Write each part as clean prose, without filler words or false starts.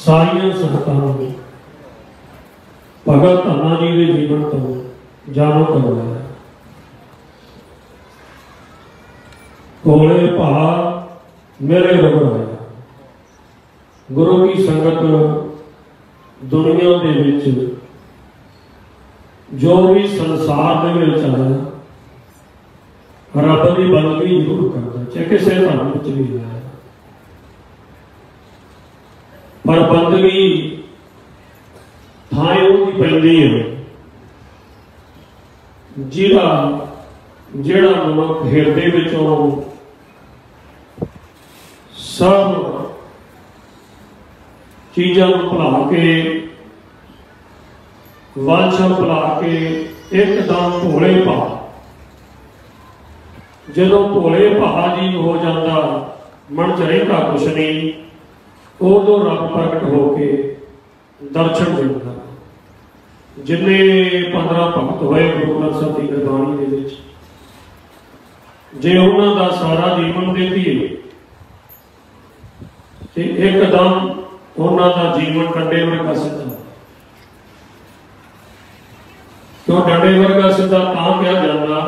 सारिया संगतां नूं भगत धन्ना जी के जीवन तो जाणू करवाया। भोले भा मेरे रघुराया। गुरु की संगत दुनिया दे विच जो भी संसार दे विच आया रब की बंदगी जरूर करता, चाहे किसी धर्म विच भी आया, पर बंदगी थां उहदी पैंदी है जिहड़ा मनुख हिरदे विचों सब चीज़ों भुला के वांछा भुला के एकदम भोले भा, जदों भोले भा जी हो जाता मन च रहिंदा कुछ नहीं, उदों रब प्रगट होके दर्शन देता। जिन्ने 15 भगत होए गुरु ग्रंथ साहिब की गुरबाणी दे विच, जे उन्हां दा सारा जीवन देखीए ते एकदम उन्हां दा जीवन डंडे वर्गा सीधा। क्यों डंडे वर्गा सीधा तां कहा जांदा,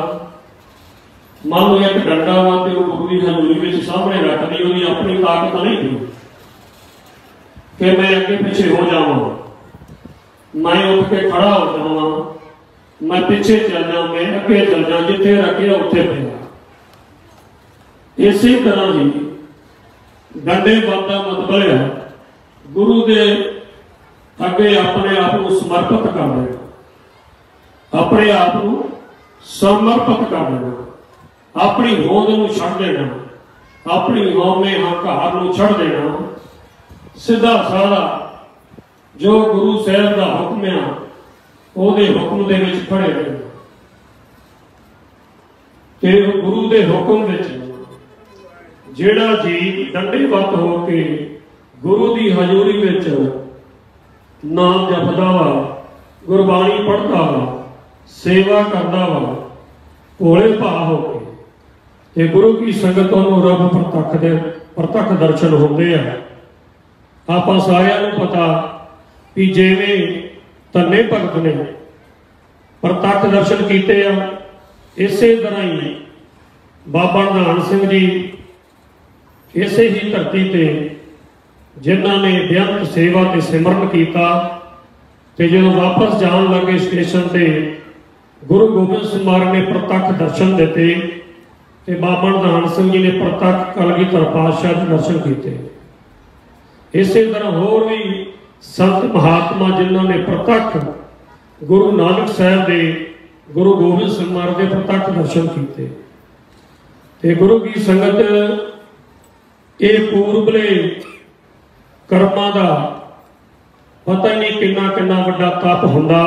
मान लो एक डंडा वा ते वो गुरु की हजूरी विच सामने रख दी, उहदी अपनी ताकत नहीं थी कि मैं अगे पीछे हो जावां, मैं उठ के खड़ा हो जावां, मैं पीछे चल जाऊं, मैं अगे चल जाऊं, जिथे रखे उत्थे पिया। इसी तरह ही डंडे वादा मतलब है गुरु के अगे अपने आप को समर्पित कर देना, अपने आप को समर्पित कर देना, अपनी होंद को छड़ देना, अपनी हौमे हंकार को छड़ देना, सीधा सारा जो गुरु साहब का हुक्म है ਉਹਦੇ हुक्म ਦੇ ਵਿੱਚ खड़े रहना ਤੇ गुरु के हुक्म ਵਿੱਚ ਜਿਹੜਾ ਜੀ दंडेवत हो के गुरु की हजूरी ਵਿੱਚ नाम जपदा वा, गुरबाणी पढ़ता वा, सेवा करता वा, भोले भा हो के गुरु की संगत नूं रब प्रतख दर्शन होंदे आ। आपां सारिआं नूं पता भी जिवें धन्ने भगत ने प्रतख दर्शन किए आ, इसे तरह ही बाबा निधान सिंह जी इसे ही धरती ते जिन्हां ने बेअंत सेवा ते सिमरन किया, ते जो वापस जान लगे स्टेशन से गुरु गोबिंद सिंह महाराज ने प्रतख दर्शन दिते, ते बाबा निधान सिंह जी ने प्रतख कलगीधर पातशाह के दर्शन किए। इसे तरह होर भी संत महात्मा जिन्हों ने प्रतख गुरु नानक साहब के, गुरु गोबिंद सिंह महाराज के प्रतख दर्शन किए। ते गुरु की संगत ये पूर्वले कर्मां दा पता ही नहीं किन्ना किन्ना वड्डा तप हुंदा,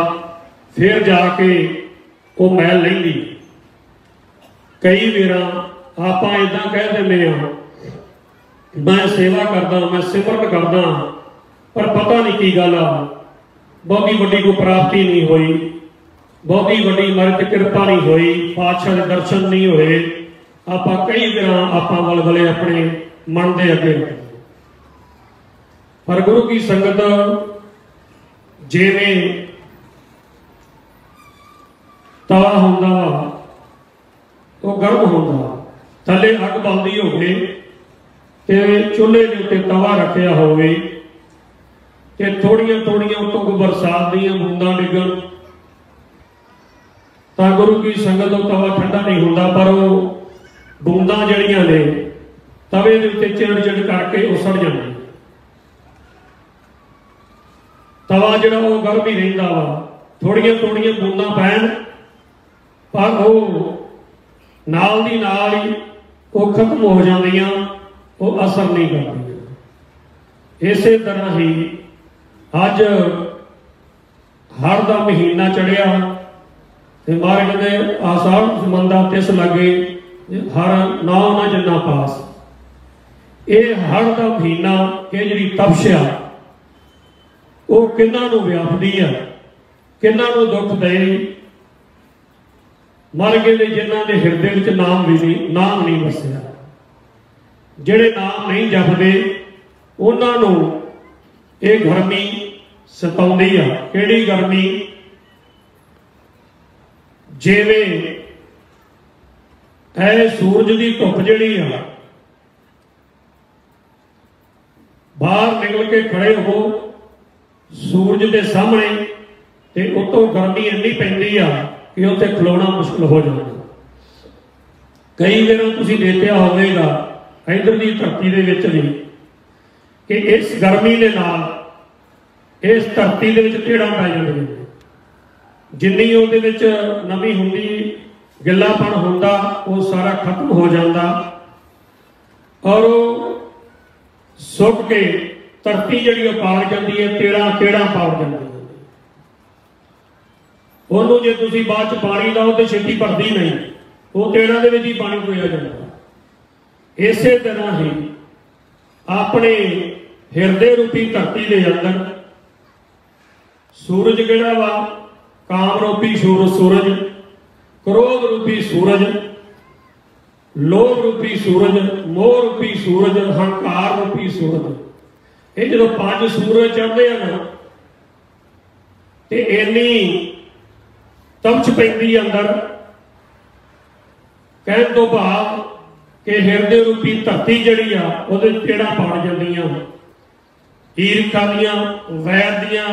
फिर जाके वो मैल लैंदी। कई वेरा आपां इदां कह दिंदे आ मैं सेवा करदा, मैं सिमरन करदा, पर पता नहीं की गल आ, बहुती वड्डी कोई प्राप्ति नहीं हुई, बहुती वड्डी मरद कृपा नहीं हुई, पातशाह के दर्शन नहीं होए। आपां कई वेरा आपां वलवले अपने मन के अगे, पर गुरु की संगत जिवें तवा हुंदा वो गर्म हुंदा, थले अग बलदी होवे ते चूल्हे के उत्ते तवा रखिया होवे ते थोड़ियां थोड़ियां उतों कोई बरसात दीयां बूंदां डिगण तां गुरु की संगत तो तवा ठंडा नहीं हुंदा, पर वो बूंदां जड़ियां ने तवे दे उत्ते चिड़ चिड़ करके उसड़ जांदी। तवा जिहड़ा वो गर्म ही रहिंदा वा, थोड़ियां थोड़ियां बूंदां पैण पर वो नाल दी नाल ही वो खत्म हो जांदियां, वो असर नहीं करती। इसे तरह ही अज हर का महीना चढ़िया ते महाराज ने आसार संबंधा तिस लगे हर ना ना जन्ना पास। ये हर का महीना ये जी तपस्या वो किन्हां नूं व्यापदी है, किन्हां नूं दुख दे। मर गए जिन्हां दे हिरदे विच नाम नहीं वसिया, जिहड़े नाम नहीं जपदे उन्हां नूं ये गर्मी सताउंदी आ। किहड़ी गर्मी? जिवें ऐ सूरज की धुप जिहड़ी आ, बाहर निकल के खड़े हो सूरज के सामने ते उतों गर्मी इन्नी पैंदी आ कि उत्थे खलोना मुश्किल हो जाता। कई बार तुसीं देखिया होवेगा इधर की धरती दे विच भी कि इस गर्मी के नाल इस धरती दे विच टेढ़ां पै जांदियां। जिन्नी उहदे विच नमी हुंदी गिल्लापन हुंदा वो सारा खत्म हो जाता और सुक के धरती जिहड़ी पाड़ जाती है, टेढ़ा पाड़ जाती है। ਉਹਨੂੰ जे तुसीं बाद च पानी लाओ तो छेती भरदी नहीं, वो टेढ़ां दे विच ही पानी पोया जाता। इसे तरह ही अपने हिरदे रूपी धरती के अंदर सूरज किहड़ा वा, काम रूपी सूरज, क्रोध रूपी सूरज, लोभ रूपी सूरज, मोह रूपी सूरज, हंकार रूपी सूरज, ये जो 5 सूरज चढ़ते हैं ना ते इन्नी तपच पैंदी अंदर, कहने तो भाव कि हिरदे रूपी धरती जिहड़ी आ उहदे टेढ़ां पड़ जांदियां। ईर्खा दियां, वैर दियां,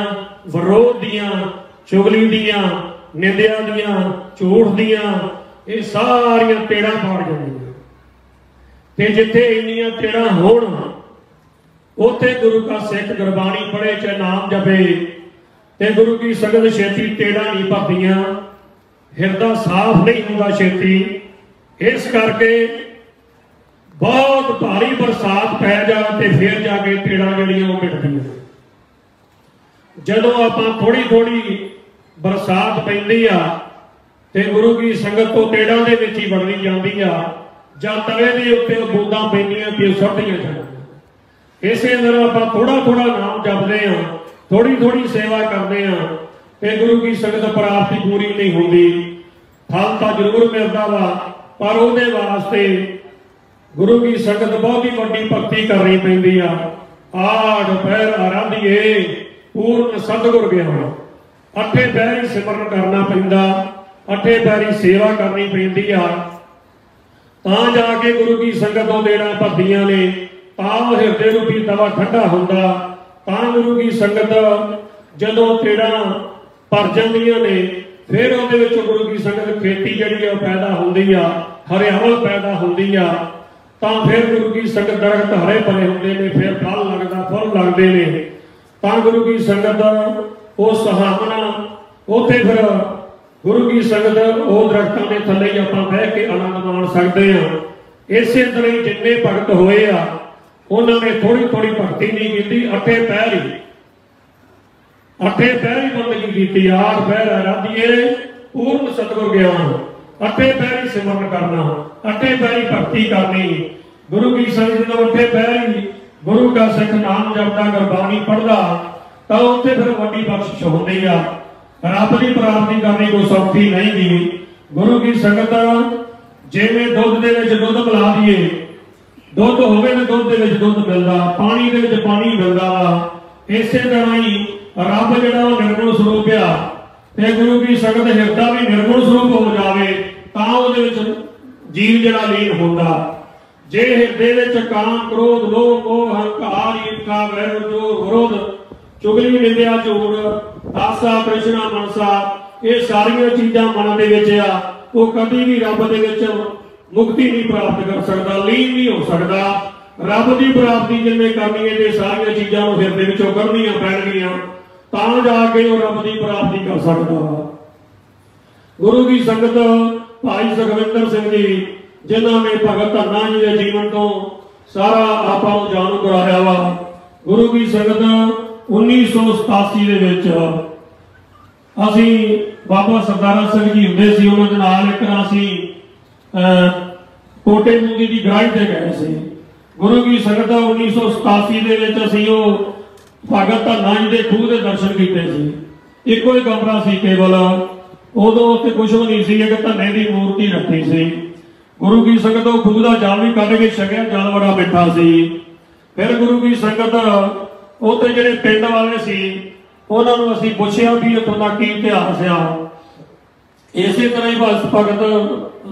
विरोध दियां, चुगली दियां, निंदिया दियां, झूठ दियां, ये सारियां टेढ़ां पड़ जांदियां। ते जिथे इन्नियां टेढ़ां होण उत्थे गुरु का सिख गुरबाणी पढ़े चाहे नाम जपे ते गुरु की संगत छेती टेढ़ां नहीं भरदियां, हिरदा साफ नहीं हुंदा छेती। इस करके बहुत भारी बरसात पै जाए तो फिर जाके टेढ़ां जिहड़ियां वो मिटदियां। जदों आपां थोड़ी थोड़ी बरसात पैंदी आ ते गुरु की संगत तो टेढ़ां दे विच ही बढ़दी जांदी आ, जां तवे दे उत्ते बूंदां पैंदियां ते सुटदियां जांदियां। इसे तरह आपां थोड़ा थोड़ा नाम जपदे आ, थोड़ी थोड़ी सेवा करते हैं ते गुरु की संगत प्राप्ति पूरी नहीं होती। फल तो जरूर मिलता वा पर उहदे वास्ते गुरु की संगत बहुत ही वड्डी भगती करनी पैंदी आ। आठ पैर आराधिए पूर्ण सतगुर ज्ञान, 8 पैर सिमरन करना पैंदा, 8 पैरी सेवा करनी पैंदी आ, तां जाके गुरु की संगत तो देना भरदियां ने, तां हिरदे रूपी तवा ठंडा हुंदा, तां गुरु की संगत जदों टेढ़ां भर जांदियां ने फिर उहदे विच गुरु की संगत खेती जिहड़ी आ पैदा हुंदी आ, हरियावल पैदा हुंदी आ, तां फिर गुरु की संगत दरख्त हरे भरे हुंदे ने, फिर फल लगदा, फुल लगदे ने, तां गुरु की संगत वो सुहावना उत्थे फिर गुरु की संगत वो दरख्तां दे थल्ले ही आपां बह के आनंद माण सकदे हां। इसे तरह ही जिन्ने भगत होए आ उन्होंने थोड़ी थोड़ी भगती नहीं की, 8 पैर ही बंदगी की। 8 पैर आराधिए पूर्ण सतगुर ज्ञान, 8 पैर ही सिमरन करना, 8 पैर ही भक्ति करनी। गुरु की संगत 8 पैर ही गुरु का सिख नाम जपदा गुरबाणी पढ़दा तो उत्थे फिर वड्डी बख्शिश होंदी आ। रब की प्राप्ति करनी कोई सौखी नहीं गी। गुरु की संगत जिवें दुध दे विच दुध मिला दीए, दुध होवे तो दुध दे विच दुध मिलदा, पानी दे विच पानी मिलदा वा। इसे तरह ही रब जिहड़ा निर्गुण स्वरूप आ ते गुरु की संगत हिरदा भी निर्गुण स्वरूप हो जावे तां उहदे विच जीव जिहड़ा लीन हुंदा। जे हिरदे विच काम, क्रोध, लोभ, मोह, हंकार, ईर्खा, वैर, जोर, विरोध, चुगली, निंदिया, झूठ, आसा, तृष्णा, मनसा, ये सारियां चीज़ां मन दे विच आ, वो कभी भी रब दे विच मुक्ति नहीं प्राप्त कर सकता, लीन नहीं हो सकता। रब की प्राप्ति जिन्हें करनी है तो सारिया चीज़ों को हिरदे विचों कढनियां पैणगियां तां जाके वो रब की प्राप्ति कर सकता। गुरु की संगत भाई सुखविंदर सिंह जी जिन्होंने भगत धन्ना जी के जीवन तो सारा आपां नूं जाणू कराया वा। गुरु की संगत 1987 दे विच असीं बाबा सरदारा सिंह जी हुंदे सी, उन्हां दे नाल इक असीं कोटे मूंगी की गराही ते गए सी। गुरु की संगत 1987 दे विच असीं ओ भगत धन्ना जी के खूह के दर्शन किए सी। एको ही कमरा सी केवल, उदों उत्ते कुछ भी नहीं सी, एक धन्ने की मूर्ति रखी सी। गुरु की संगत खूह का जल भी कढ़ के छकिया, जल बड़ा मिठा सी। फिर गुरु की संगत ਉੱਥੇ ਜਿਹੜੇ ਪਿੰਡ ਵਾਲੇ ਸੀ ਉਹਨਾਂ ਨੂੰ ਅਸੀਂ ਪੁੱਛਿਆ ਵੀ ਉੱਥੋਂ ਦਾ ਕੀ ਇਤਿਹਾਸ ਆ। ਇਸੇ ਤਰ੍ਹਾਂ ਹੀ ਬਸ ਭਗਤ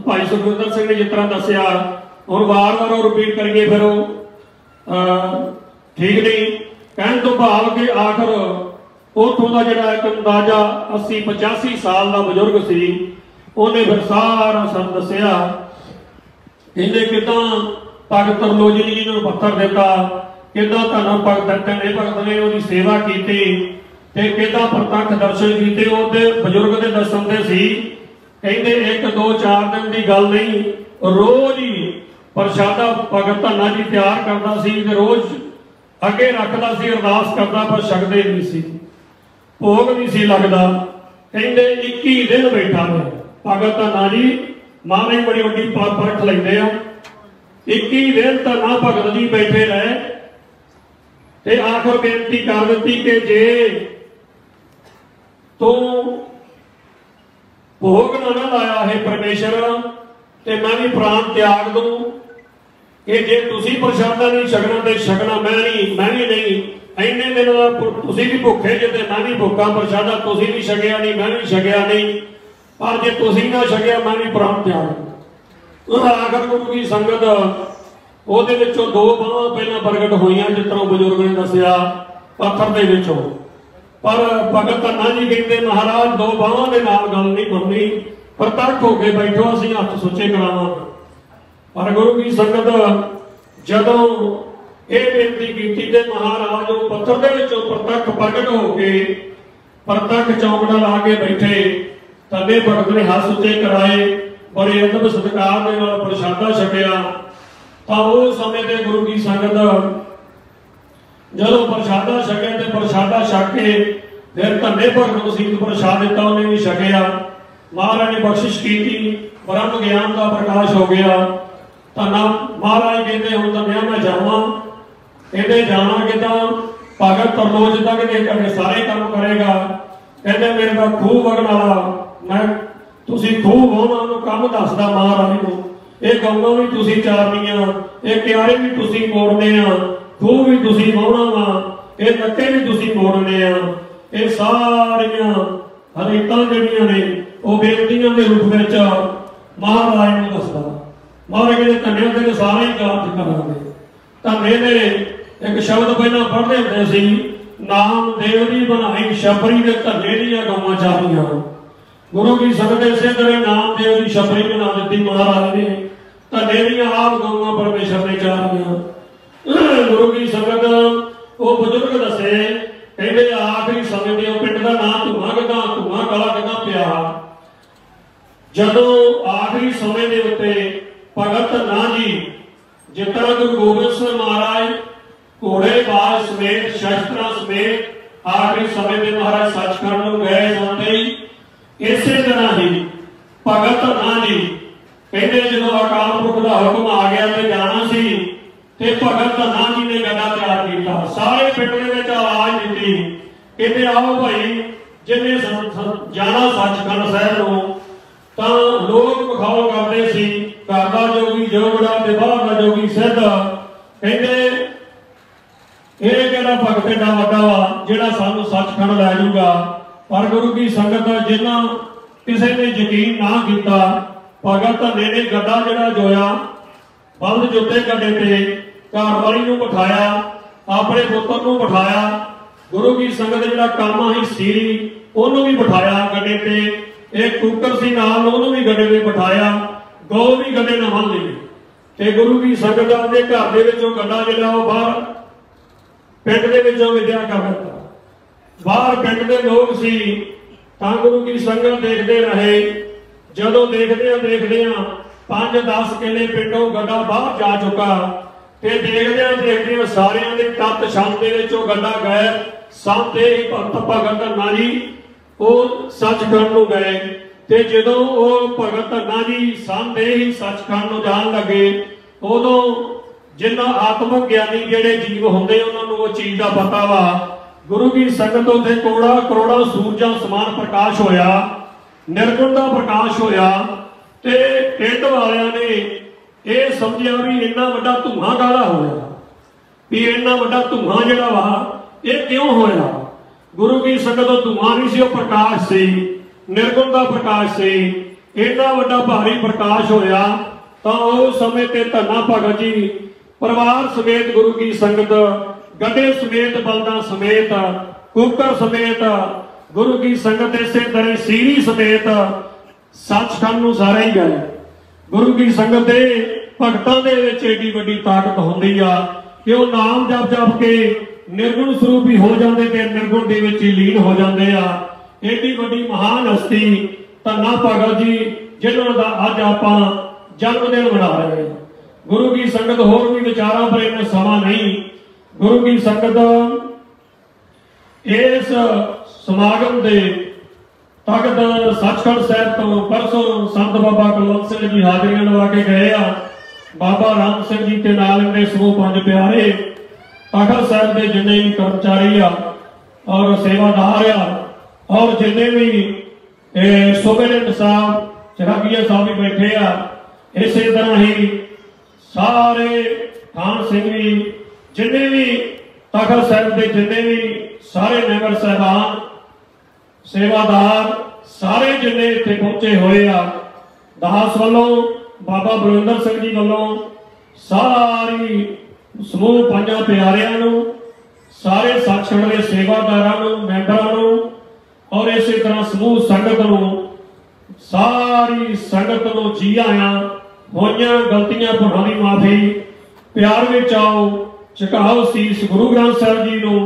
ਭਾਈ ਸੁਖਵਿੰਦਰ ਸਿੰਘ ਨੇ ਜਿਸ ਤਰ੍ਹਾਂ ਦੱਸਿਆ, ਹੁਣ ਵਾਰ-ਵਾਰ ਉਹ ਰਿਪੀਟ ਕਰੀਏ ਫਿਰ ਉਹ ਠੀਕ ਨਹੀਂ। ਕਹਿਣ ਤੋਂ ਭਾਵ ਕਿ ਆਖਰ ਉੱਥੋਂ ਦਾ ਜਿਹੜਾ ਇੱਕ ਅੰਦਾਜ਼ਾ 80-85 ਸਾਲ ਦਾ ਬਜ਼ੁਰਗ ਸੀ, ਉਹਨੇ ਫਿਰ ਸਾਰਾ ਸਾਨੂੰ ਦੱਸਿਆ। ਇਹਨੇ ਕਿੱਦਾਂ ਭਗਤ ਤਰਲੋਚਨ ਜੀ ਨੂੰ ਪੱਤਰ ਦਿੱਤਾ, ਕਿੱਦਾਂ ਧੰਨ ਭਗਤ ਨੇ ਭਗਤ ਨੇ ਉਹਦੀ ਸੇਵਾ ਕੀਤੀ ਤੇ ਕਿੱਦਾਂ ਪ੍ਰਤੱਖ ਦਰਸ਼ਨ ਕੀਤੇ। ਉਹਦੇ ਬਜ਼ੁਰਗ ਦੇ ਦੱਸਣ ਦੇ ਸੀ, ਕਹਿੰਦੇ 1-2-4 ਦਿਨ ਦੀ ਗੱਲ ਨਹੀਂ, ਰੋਜ਼ ਹੀ ਪ੍ਰਸ਼ਾਦਾ ਭਗਤ ਧੰਨਾ ਜੀ ਤਿਆਰ ਕਰਦਾ ਸੀ ਤੇ ਰੋਜ਼ ਅੱਗੇ ਰੱਖਦਾ ਸੀ, ਅਰਦਾਸ ਕਰਦਾ, ਪਰ ਛਕਦੇ ਨਹੀਂ ਸੀ, ਭੋਗ ਨਹੀਂ ਸੀ ਲੱਗਦਾ। ਕਹਿੰਦੇ 21 ਦਿਨ ਬੈਠਾ ਰਿਹਾ ਭਗਤ ਧੰਨਾ ਜੀ। ਮਹਾਰਾਜ ਬੜੀ ਵੱਡੀ ਪਰਖ ਲੈਂਦੇ ਆ। 21 ਦਿਨ ਧੰਨਾ ਭਗਤ ਜੀ ਬੈਠੇ ਰਹੇ ਤੇ ਆਖਰ ਬੇਨਤੀ ਕਰ ਦਿੱਤੀ ਕਿ ਜੇ ਤੂੰ ਭੋਗ ਨਾ ਲਾਇਆ ਹੈ ਪਰਮੇਸ਼ਰ ਤੇ ਮੈਂ ਵੀ ਪ੍ਰਾਣ ਤਿਆਗ ਦੂੰ। ਕਿ ਜੇ ਤੁਸੀਂ ਪ੍ਰਸ਼ਾਦਾ ਨਹੀਂ ਛਕਣਾ ਤੇ ਛਕਣਾ ਮੈਂ ਵੀ ਨਹੀਂ। ਇੰਨੇ ਦਿਨ ਦਾ ਤੁਸੀਂ ਵੀ ਭੁੱਖੇ ਜੇ ਤੇ ਮੈਂ ਵੀ ਭੁੱਖਾ, ਪ੍ਰਸ਼ਾਦਾ ਤੁਸੀਂ ਵੀ ਛਕਿਆ ਨਹੀਂ ਮੈਂ ਵੀ ਛਕਿਆ ਨਹੀਂ, ਪਰ ਜੇ ਤੁਸੀਂ ਨਾ ਛਕਿਆ ਮੈਂ ਵੀ ਪ੍ਰਾਣ ਤਿਆਗ ਦੂੰ। ਆਖਰ ਗੁਰੂ ਕੀ ਸੰਗਤ ਉਹਦੇ ਵਿੱਚੋਂ 2 ਬਾਹਾਂ ਪਹਿਲਾਂ ਪ੍ਰਗਟ ਹੋਈਆਂ ਜਿਸ ਤਰ੍ਹਾਂ ਬਜ਼ੁਰਗ ਨੇ ਦੱਸਿਆ ਪੱਥਰ ਦੇ ਵਿੱਚੋਂ। ਪਰ ਭਗਤ ਧੰਨਾ ਜੀ ਕਹਿੰਦੇ ਮਹਾਰਾਜ 2 ਬਾਹਾਂ ਦੇ ਨਾਲ ਗੱਲ ਨਹੀਂ ਬਣਨੀ, ਪ੍ਰਤੱਖ ਹੋ ਕੇ ਬੈਠੋ, ਅਸੀਂ ਹੱਥ ਸੁੱਚੇ ਕਰਾਵਾਂਗੇ। ਪਰ ਗੁਰੂ ਕੀ ਸੰਗਤ ਜਦੋਂ ਇਹ ਬੇਨਤੀ ਕੀਤੀ ਤੇ ਮਹਾਰਾਜ ਉਹ ਪੱਥਰ ਦੇ ਵਿੱਚੋਂ ਪ੍ਰਤੱਖ ਪ੍ਰਗਟ ਹੋ ਕੇ ਪ੍ਰਤੱਖ ਚੌਂਕੜਾ ਲਾ ਕੇ ਬੈਠੇ। ਧੰਨੇ ਭਗਤ ਨੇ ਹੱਥ ਸੁੱਚੇ ਕਰਾਏ, ਬੜੇ ਅਦਬ ਸਤਿਕਾਰ ਦੇ ਨਾਲ ਪ੍ਰਸ਼ਾਦਾ ਛਕਿਆ। ਤਾਂ ਉਹ ਸਮੇਂ ਤੇ ਗੁਰੂ ਕੀ ਸੰਗਤ ਜਦੋਂ ਪ੍ਰਸ਼ਾਦਾ ਛਕਿਆ ਤੇ ਪ੍ਰਸ਼ਾਦਾ ਛਕ ਕੇ ਫਿਰ ਧੰਨੇ ਭਗਤ ਨੂੰ ਸੀਤ ਪ੍ਰਸ਼ਾਦ ਦਿੱਤਾ, ਉਹਨੇ ਵੀ ਛਕਿਆ। ਮਹਾਰਾਜ ਨੇ ਬਖਸ਼ਿਸ਼ ਕੀਤੀ, ਬ੍ਰਹਮ ਗਿਆਨ ਦਾ ਪ੍ਰਕਾਸ਼ ਹੋ ਗਿਆ। ਧੰਨਾ ਮਹਾਰਾਜ ਕਹਿੰਦੇ ਹੁਣ ਧੰਨਿਆ ਮੈਂ ਜਾਵਾਂ। ਕਹਿੰਦੇ ਜਾਣਾ ਕਿੱਦਾਂ? ਭਗਤ ਤਰਲੋਚਨ ਦਾ ਕਹਿੰਦੇ ਤੁਹਾਡੇ ਸਾਰੇ ਕੰਮ ਕਰੇਗਾ। ਕਹਿੰਦੇ ਮੇਰੇ ਦਾ ਖੂਹ ਵਗਣ ਵਾਲਾ ਮੈਂ, ਤੁਸੀਂ ਖੂਹ ਵਾਹੁਣਾ ਉਹਨੂੰ ਕੰਮ ਦੱਸਦਾ ਮਹਾਰਾਜ ਨੂੰ। ਇਹ ਗਊਆਂ ਵੀ ਤੁਸੀਂ ਚਾਰਨੀਆਂ, ਇਹ ਕਿਆਰੇ ਵੀ ਤੁਸੀਂ ਮੋੜਨੇ ਆ, ਖੂਹ ਵੀ ਤੁਸੀਂ ਵਾਹੁਣਾ ਵਾ, ਇਹ ਨੱਕੇ ਵੀ ਤੁਸੀਂ ਮੋੜਨੇ ਆ। ਇਹ ਸਾਰੀਆਂ ਹਰੀਤਾਂ ਜਿਹੜੀਆਂ ਨੇ ਉਹ ਬੇਨਤੀਆਂ ਦੇ ਰੂਪ ਵਿੱਚ ਮਹਾਰਾਜ ਨੂੰ ਦੱਸਦਾ। ਮਹਾਰਾਜ ਕਹਿੰਦੇ ਧੰਨੇ ਤੇ ਸਾਰੇ ਹੀ ਕਾਰਜ ਕਰਾਂਗੇ। ਧੰਨੇ ਨੇ ਇੱਕ ਸ਼ਬਦ ਪਹਿਲਾਂ ਪੜ੍ਹਦੇ ਹੁੰਦੇ ਸੀ, ਨਾਮ ਦੇਵ ਦੀ ਬਣਾਈ ਛਪਰੀ ਦੇ ਧੰਨੇ ਦੀਆਂ ਗਊਆਂ ਚਾਹੀਆਂ। ਗੁਰੂ ਕੀ ਸੰਗਤ ਇਸੇ ਤਰ੍ਹਾਂ ਨਾਮ ਦੇਵ ਦੀ ਛਪਰੀ ਬਣਾ ਦਿੱਤੀ ਮਹਾਰਾਜ ਨੇ, ਧੰਨੇ ਦੀਆਂ ਆਪ ਗਊਆਂ ਪਰਮੇਸ਼ਰ ਨੇ ਚਾਹੀਆਂ। ਗੁਰੂ ਕੀ ਸੰਗਤ ਉਹ ਬਜ਼ੁਰਗ ਦੱਸੇ, ਕਹਿੰਦੇ ਆਖਰੀ ਸਮੇਂ ਦੇ ਉਹ ਪਿੰਡ ਦਾ ਨਾਂ ਧੂਆਂ ਕਾਲਾ ਕਿੱਦਾਂ ਪਿਆ। ਜਦੋਂ ਆਖਰੀ ਸਮੇਂ ਦੇ ਉੱਤੇ ਭਗਤ ਧੰਨਾ ਜੀ ਜਿਸ ਤਰ੍ਹਾਂ ਗੁਰੂ ਗੋਬਿੰਦ ਸਿੰਘ ਮਹਾਰਾਜ ਘੋੜੇ ਬਾਜ ਸਮੇਤ ਸ਼ਸਤਰਾਂ ਸਮੇਤ ਆਖਰੀ ਸਮੇਂ ਦੇ ਮਹਾਰਾਜ ਸੱਚਖੰਡ ਨੂੰ ਗਏ ਜਾਂਦੇ ਹੀ, ਇਸੇ ਤਰ੍ਹਾਂ ਹੀ ਭਗਤ ਧੰਨਾ ਜੀ ਕਹਿੰਦੇ ਜਦੋਂ ਅਕਾਲ ਪੁਰਖ ਦਾ ਹੁਕਮ ਆ ਗਿਆ ਤੇ ਜਾਣਾ ਸੀ ਤੇ ਭਗਤ ਧੰਨਾ ਜੀ ਨੇ ਗੱਡਾ ਤਿਆਰ ਕੀਤਾ। ਸਾਰੇ ਪਿੰਡ ਦੇ ਵਿੱਚ ਆਵਾਜ਼ ਦਿੱਤੀ, ਕਹਿੰਦੇ ਆਓ ਭਾਈ ਜਿੰਨੇ ਜਾਣਾ ਸੱਚਖੰਡ ਸਾਹਿਬ ਨੂੰ। ਤਾਂ ਲੋਕ ਵਿਖਾਓ ਕਰਦੇ ਸੀ, ਘਰ ਦਾ ਜੋਗੀ ਜੋਗੜਾ ਤੇ ਬਾਹਰ ਦਾ ਜੋਗੀ ਸਿੱਧ। ਕਹਿੰਦੇ ਇਹ ਕਿਹੜਾ ਭਗਤ ਏਡਾ ਵੱਡਾ ਵਾ ਜਿਹੜਾ ਸਾਨੂੰ ਸੱਚਖੰਡ ਲੈ ਜਾਊਗਾ। ਪਰ ਗੁਰੂ ਕੀ ਸੰਗਤ ਜਿਨ੍ਹਾਂ ਕਿਸੇ ਨੇ ਯਕੀਨ ਨਾ ਕੀਤਾ, ਭਗਤ ਧੰਨੇ ਨੇ ਗੱਡਾ ਜਿਹੜਾ ਜੋਇਆ ਬਲਦ ਜੁੱਤੇ ਗੱਡੇ ਤੇ ਘਰ ਵਾਲੀ ਨੂੰ ਬਿਠਾਇਆ, ਆਪਣੇ ਪੁੱਤਰ ਨੂੰ ਬਿਠਾਇਆ। ਗੁਰੂ ਕੀ ਸੰਗਤ ਜਿਹੜਾ ਕਾਮਾ ਹੀ ਸੀ ਉਹਨੂੰ ਵੀ ਬਿਠਾਇਆ ਗੱਡੇ ਤੇ। ਇੱਕ ਕੁੱਕਰ ਸੀ ਨਾਲ, ਉਹਨੂੰ ਵੀ ਗੱਡੇ ਤੇ ਬਿਠਾਇਆ। ਗਊ ਵੀ ਗੱਡੇ ਨਾਲ ਬੰਨ੍ਹ ਲਈ ਤੇ ਗੁਰੂ ਕੀ ਸੰਗਤ ਦੇ ਘਰ ਦੇ ਵਿੱਚੋਂ ਗੱਡਾ ਜਿਹੜਾ ਉਹ ਬਾਹਰ ਪਿੰਡ ਦੇ ਵਿੱਚੋਂ ਵਿਦਿਆ ਕਰ ਦਿੱਤਾ। ਬਾਹਰ ਪਿੰਡ ਦੇ ਲੋਕ ਸੀ ਤਾਂ ਗੁਰੂ ਕੀ ਸੰਗਤ ਦੇਖਦੇ ਰਹੇ। ਜਦੋਂ ਦੇਖਦਿਆਂ 5-10 ਕਿੱਲੇ ਪਿੰਡੋਂ ਗੱਡਾ ਬਾਹਰ ਜਾ ਚੁੱਕਾ ਤੇ ਦੇਖਦਿਆਂ ਸਾਰਿਆਂ ਦੇ ਤਤ ਛੰਦ ਦੇ ਵਿੱਚੋਂ ਗੱਡਾ ਗਏ। ਸਾਹਮਣੇ ਹੀ ਭਗਤ ਧੰਨਾ ਜੀ ਉਹ ਸੱਚਖੰਡ ਨੂੰ ਗਏ ਤੇ ਜਦੋਂ ਉਹ ਭਗਤ ਧੰਨਾ ਜੀ ਸਾਹਮਣੇ ਹੀ ਸੱਚਖੰਡ ਨੂੰ ਜਾਣ ਲੱਗੇ, ਉਦੋਂ ਜਿਨ੍ਹਾਂ ਆਤਮਿਕ ਗਿਆਨੀ ਜਿਹੜੇ ਜੀਵ ਹੁੰਦੇ ਉਹਨਾਂ ਨੂੰ ਉਹ ਚੀਜ਼ ਦਾ ਪਤਾ ਵਾ। ਗੁਰੂ ਕੀ ਸੰਗਤ ਉੱਤੇ ਕਰੋੜਾਂ ਸੂਰਜਾਂ ਸਮਾਨ ਪ੍ਰਕਾਸ਼ ਹੋਇਆ, ਨਿਰਗੁਣ ਦਾ ਪ੍ਰਕਾਸ਼ ਹੋਇਆ ਤੇ ਪਿੰਡ ਵਾਲਿਆਂ ਨੇ ਇਹ ਸਮਝਿਆ ਵੀ ਇੰਨਾ ਵੱਡਾ ਧੂਆਂ ਕਾਹਦਾ ਹੋਇਆ, ਵੀ ਇੰਨਾ ਵੱਡਾ ਧੂਆਂ ਜਿਹੜਾ ਵਾ ये क्यों होया? गुरु की संगत धुआं नहीं सी, प्रकाश सी, निर्गुण का प्रकाश से। इतना वड्डा भारी प्रकाश होया तो उस समय ते धन्ना भगत जी परिवार समेत गुरु की संगत गड्ढे समेत बलदा समेत कुकर समेत गुरु की संगत इसे तरह सीरी समेत सचखंड नूं सारे ही गए। गुरु की संगत दे भगतां दे विच एडी वड्डी ताकत हुंदी आ कि वो नाम जप जप के निर्गुण स्वरूप ही हो जाते ते निर्गुण दे विच ही लीन हो जाते आ। एडी वड्डी महान हस्ती धन्ना भगत जी जिन्हां दा अज आपां जन्मदिन मना रहे हैं। गुरु की संगत होर भी विचारां पर इन्ना समा नहीं। गुरु की संगत इस समागम दे तख्त सचखंड साहिब तो परसों संत बाबा कुलवंत सिंह जी हाजरियां लवा के गए आ। बाबा राम सिंह जी के नाल इन्ने समूह पंज प्यारे तख्त साहिब के जिन्ने भी कर्मचारी आ और सेवादार आ और जिन्ने भी सुबेरेंट साहब चरागिया साहब भी बैठे आ, इस तरह ही सारे खान सिंह जी जिन्ने भी तख्त साहिब के जिन्ने भी सारे मैंबर साहबान सेवादार सारे जिन्ने इत्थे पहुंचे हुए आ, दास वालों बाबा बलविंदर सिंह जी वालों सारी समूह पंजा प्यारियां नूं सारे सचखंड के सेवादारां नूं मैंबरां नूं और इस तरह समूह संगत नूं सारी संगत नूं जी आया। होइयां गलतियां भुलां दी माफी। प्यार विच आओ झुकाओ सीस गुरु ग्रंथ साहिब जी नूं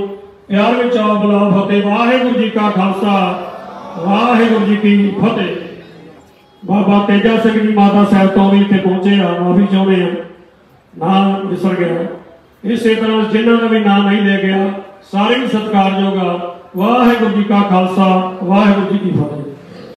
प्यार विच आओ बुलाओ फतेह। वाहिगुरू जी का खालसा वाहिगुरू जी की फतेह। बाबा तेजा सिंह जी माता साहब तो भी इत्थे पहुंचे आ, माफी चाहुंदे आ नाम विसर गया। इस तरह जिन्हां दा भी नाम नहीं ले गया सारे ही सत्कारयोग आ। वाहिगुरू जी का खालसा वाहिगुरू जी की फतेह।